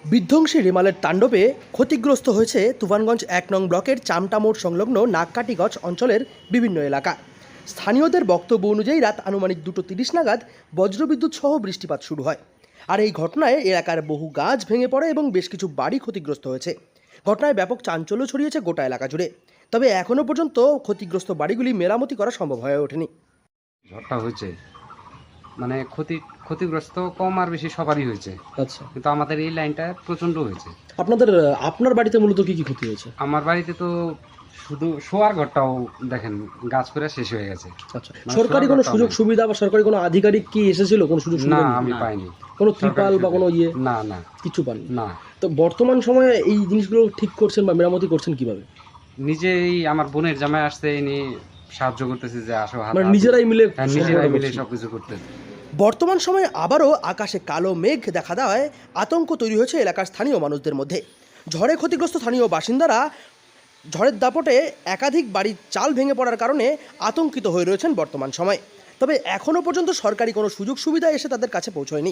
বিধ্বংসী রেমালের তাণ্ডবে ক্ষতিগ্রস্ত হয়েছে তুফানগঞ্জ ১ নং ব্লকের চামটা মোড় সংলগ্ন নাগকাটিগঞ্জ অঞ্চলের বিভিন্ন এলাকা। স্থানীয়দের বক্তব্য অনুযায়ী রাত আনুমানিক 2:30 নাগাদ বজ্রবিদ্যুৎ সহ বৃষ্টিপাত শুরু হয়। আর এই ঘটনায় এলাকার বহু গাছ ভেঙে পড়ে এবং বেশ কিছু বাড়ি ক্ষতিগ্রস্ত হয়েছে। ঘটনায় ব্যাপক চাঞ্চল্য ছড়িয়েছে গোটা এলাকা জুড়ে। তবে এখনও পর্যন্ত ক্ষতিগ্রস্ত বাড়িগুলি মেরামতি করা সম্ভব হয়ে ওঠেনি। ঝড়টা হয়েছে মানে ক্ষতিগ্রস্ত কম আর বেশি সবারই হয়েছে, আচ্ছা, কিন্তু আমাদের এই লাইনটা প্রচন্ড হয়েছে। আপনার বাড়িতে মূলত কি কি ক্ষতি হয়েছে? আমার বাড়িতে তো শুধু শোয়ার ঘরটাও দেখেন গাছ করে শেষ হয়ে গেছে। আচ্ছা, মানে সরকারি শোয়ার কোনো ঘরটাও সুযোগ নেই। সুবিধা বা সরকারি কোনো আধিকারিক কি এসেছিল? কোনো সুযোগ না, সুবিধা আমি পাইনি। কোনো ত্রিপাল বা কোনো ইয়ে না না কিছু পাননি? না, তো বর্তমান সময়ে এই জিনিসগুলো ঠিক করছেন বা মেরামতি করছেন কিভাবে? নিজেই আমার বোনের জামাই আসছে, ইনি সাহায্য করতেছে যে আসো হাত মানে নিজেরাই মিলে নিজেরাই মিলে করছেন? সবকিছু করতেছে। বর্তমান সময়ে আবারও আকাশে কালো মেঘ দেখা দেওয়ায় আতঙ্ক তৈরি হয়েছে এলাকার স্থানীয় মানুষদের মধ্যে। ঝড়ে ক্ষতিগ্রস্ত স্থানীয় বাসিন্দারা ঝড়ের দাপটে একাধিক বাড়ির চাল ভেঙে পড়ার কারণে আতঙ্কিত হয়ে রয়েছেন বর্তমান সময়ে। তবে এখনও পর্যন্ত সরকারি কোনো সুযোগ সুবিধা এসে তাদের কাছে পৌঁছয়নি।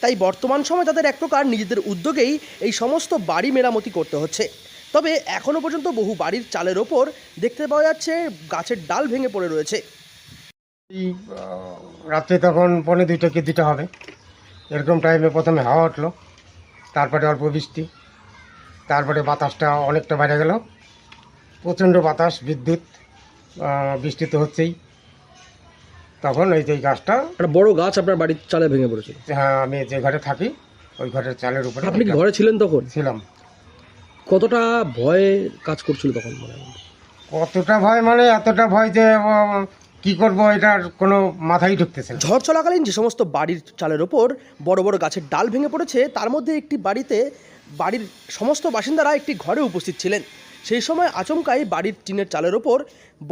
তাই বর্তমান সময় তাদের এক প্রকার নিজেদের উদ্যোগেই এই সমস্ত বাড়ি মেরামতি করতে হচ্ছে। তবে এখনও পর্যন্ত বহু বাড়ির চালের ওপর দেখতে পাওয়া যাচ্ছে গাছের ডাল ভেঙে পড়ে রয়েছে। এই রাত্রে তখন 1:45 কি 2টা হবে, এরকম টাইমে প্রথমে হাওয়া উঠলো, তারপরে অল্প বৃষ্টি, তারপরে বাতাসটা অনেকটা বেড়ে গেল, প্রচণ্ড বাতাস, বিদ্যুৎ, বৃষ্টি তো হচ্ছেই। তখন এই যে এই গাছটা, একটা বড় গাছ আপনার বাড়ির চালে ভেঙে পড়েছিল? আমি যে ঘরে থাকি ওই ঘরের চালের উপরে আপনি কি ঘরে ছিলেন তখন? ছিলাম। কতটা ভয়ে কাজ করছিল তখন? কতটা ভয় মানে এতটা ভয় যে কি করব এটার কোনো মাথায় ঢুকতেছে না। ঝড় চলাকালীন যে সমস্ত বাড়ির চালের ওপর বড় বড় গাছের ডাল ভেঙে পড়েছে, তার মধ্যে একটি বাড়িতে বাড়ির সমস্ত বাসিন্দারা একটি ঘরে উপস্থিত ছিলেন। সেই সময় আচমকাই বাড়ির টিনের চালের ওপর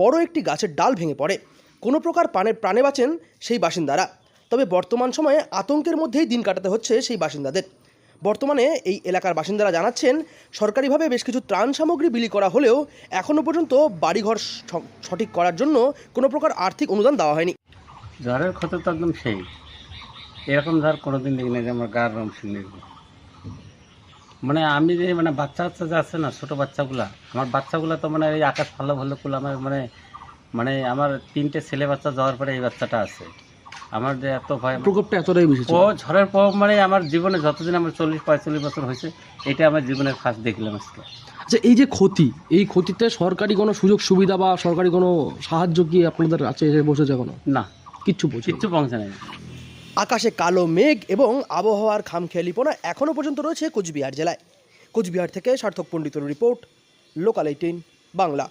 বড় একটি গাছের ডাল ভেঙে পড়ে। কোনো প্রকার প্রাণে বাঁচেন সেই বাসিন্দারা। তবে বর্তমান সময়ে আতঙ্কের মধ্যেই দিন কাটাতে হচ্ছে সেই বাসিন্দাদের। বর্তমানে এই এলাকার বাসিন্দারা জানাচ্ছেন, সরকারিভাবে বেশ কিছু ত্রাণ সামগ্রী বিলি করা হলেও এখনও পর্যন্ত বাড়িঘর সঠিক করার জন্য কোনো প্রকার আর্থিক অনুদান দেওয়া হয়নি। ঝড়ের ক্ষতি তো একদম সেই, এরকম ঝড় কোনোদিন দেখি না যে আমার গার রং শুনে। মানে যে বাচ্চা যে আছে না, ছোটো বাচ্চাগুলা, আমার বাচ্চাগুলা তো এই আকাশ ভালো ভালো আমার মানে আমার 3টে ছেলে বাচ্চা যাওয়ার পরে এই বাচ্চাটা আছে। আমার যে এত ভয়, প্রকোপটা এতটাই বেশি ছিল। ঝড়ের প্রভাব আমার জীবনে যতদিন আমার 40-45 বছর হয়েছে, এটা আমার জীবনের ফার্স্ট দেখলাম আজকে। আচ্ছা, এই যে ক্ষতি, এই ক্ষতিতে সরকারি কোনো সুযোগ সুবিধা বা সরকারি কোনো সাহায্য কি আপনাদের কাছে এসে বসেছে এখনো? না, কিচ্ছু পৌঁছে নেই। আকাশে কালো মেঘ এবং আবহাওয়ার খামখেয়ালিপনা এখনও পর্যন্ত রয়েছে কোচবিহার জেলায়। কোচবিহার থেকে সার্থক পণ্ডিতের রিপোর্ট, লোকাল 18 বাংলা।